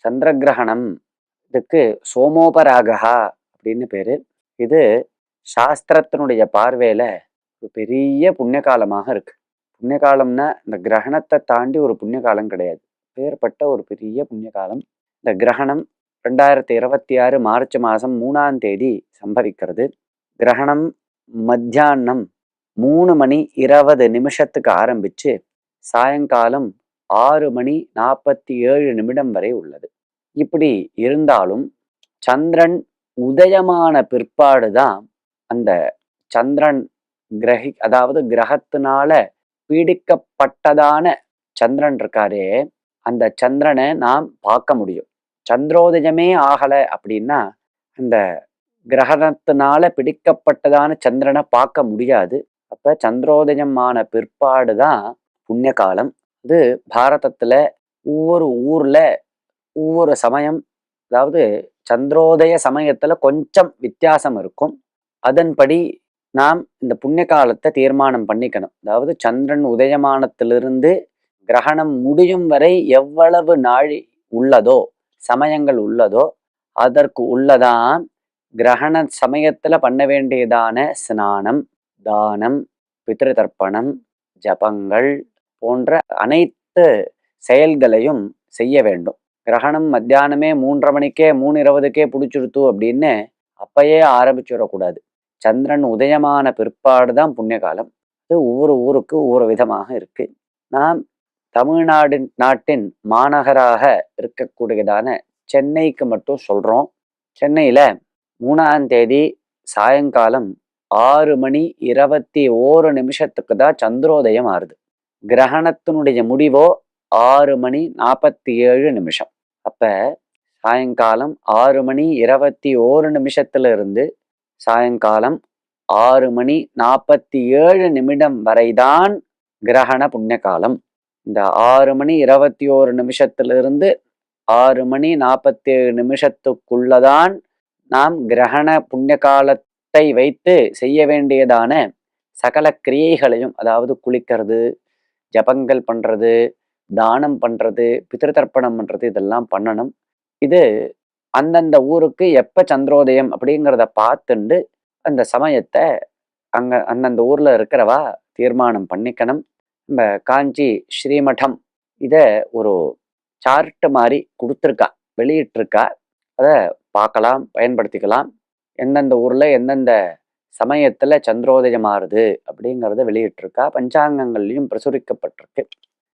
சந்திர கிரகணம். இதுக்கு சோமோபராகா அப்படின்னு பேரு. இது சாஸ்திரத்தினுடைய பார்வையில ஒரு பெரிய புண்ணிய காலமாக இருக்கு. புண்ணிய காலம்னா இந்த கிரகணத்தை தாண்டி ஒரு புண்ணிய காலம் கிடையாது. பேர்பட்ட ஒரு பெரிய புண்ணிய காலம். இந்த கிரகணம் 2026 மார்ச் மாதம் 3ஆம் தேதி சம்பவிக்கிறது. கிரகணம் மத்தியானம் 3:20 ஆரம்பிச்சு சாயங்காலம் 6:47 வரை உள்ளது. இப்படி இருந்தாலும் சந்திரன் உதயமான பிற்பாடுதான் அந்த சந்திரன் அதாவது கிரகத்தினால பீடிக்கப்பட்டதான சந்திரன் இருக்காரே, அந்த சந்திரனை நாம் பார்க்க முடியும். சந்திரோதயமே ஆகல அப்படின்னா அந்த கிரகணத்தினால பிடிக்கப்பட்டதான சந்திரனை பார்க்க முடியாது. அப்ப சந்திரோதயமான பிற்பாடுதான் புண்ணிய காலம். இது பாரதத்துல ஒவ்வொரு ஊர்ல ஒவ்வொரு சமயம், அதாவது சந்திரோதய சமயத்துல கொஞ்சம் வித்தியாசம் இருக்கும். அதன்படி நாம் இந்த புண்ணிய காலத்தை தீர்மானம் பண்ணிக்கணும். அதாவது சந்திரன் உதயமானத்திலிருந்து கிரகணம் முடியும் வரை எவ்வளவு நாள் உள்ளதோ, சமயங்கள் உள்ளதோ, அதற்கு உள்ளதான் கிரகண சமயத்துல பண்ண வேண்டியதான ஸ்நானம், தானம், பித்ருதர்ப்பணம், ஜபங்கள் போன்ற அனைத்து செயல்களையும் செய்ய வேண்டும். கிரகணம் மத்தியானமே 3:30 மணிக்கே 3:20 பிடிச்சிருத்து அப்படின்னு அப்பயே ஆரம்பிச்சுடக்கூடாது. சந்திரன் உதயமான பிற்பாடுதான் புண்ணிய காலம். இது ஒவ்வொரு ஊருக்கு ஒவ்வொரு விதமாக இருக்கு. நாம் நாட்டின் மாநகராக இருக்கக்கூடியதான சென்னைக்கு மட்டும் சொல்றோம். சென்னையில 3ஆம் தேதி சாயங்காலம் 6:21 தான் சந்திரோதயம் ஆறுது. கிரகணத்தினுடைய முடிவோ 6:47. அப்ப சாயங்காலம் 6:21 இருந்து சாயங்காலம் 6:47 வரைதான் கிரகண புண்ணிய காலம். இந்த 6:21 6:47 நாம் கிரகண புண்ணிய காலத்தை வைத்து செய்ய வேண்டியதான சகல கிரியைகளையும், அதாவது குளிக்கிறது, ஜபங்கள் பண்றது, தானம் பண்றது, பித்ருதர்ப்பணம் பண்றது, இதெல்லாம் பண்ணணும். இது அந்தந்த ஊருக்கு எப்ப சந்திரோதயம் அப்படிங்கிறத பார்த்துண்டு அந்த சமயத்தை அந்தந்த ஊர்ல இருக்கிறவா தீர்மானம் பண்ணிக்கணும். நம்ம காஞ்சி ஸ்ரீமடம் இத ஒரு சார்ட் மாதிரி கொடுத்துருக்கா, வெளியிட்டிருக்கா. அதை பார்க்கலாம், பயன்படுத்திக்கலாம். எந்தெந்த ஊர்ல எந்தெந்த சமயத்துல சந்திரோதயம் ஆறுது அப்படிங்கிறத வெளியிட்டிருக்கா. பஞ்சாங்கங்கள்லையும் பிரசுரிக்கப்பட்டிருக்கு.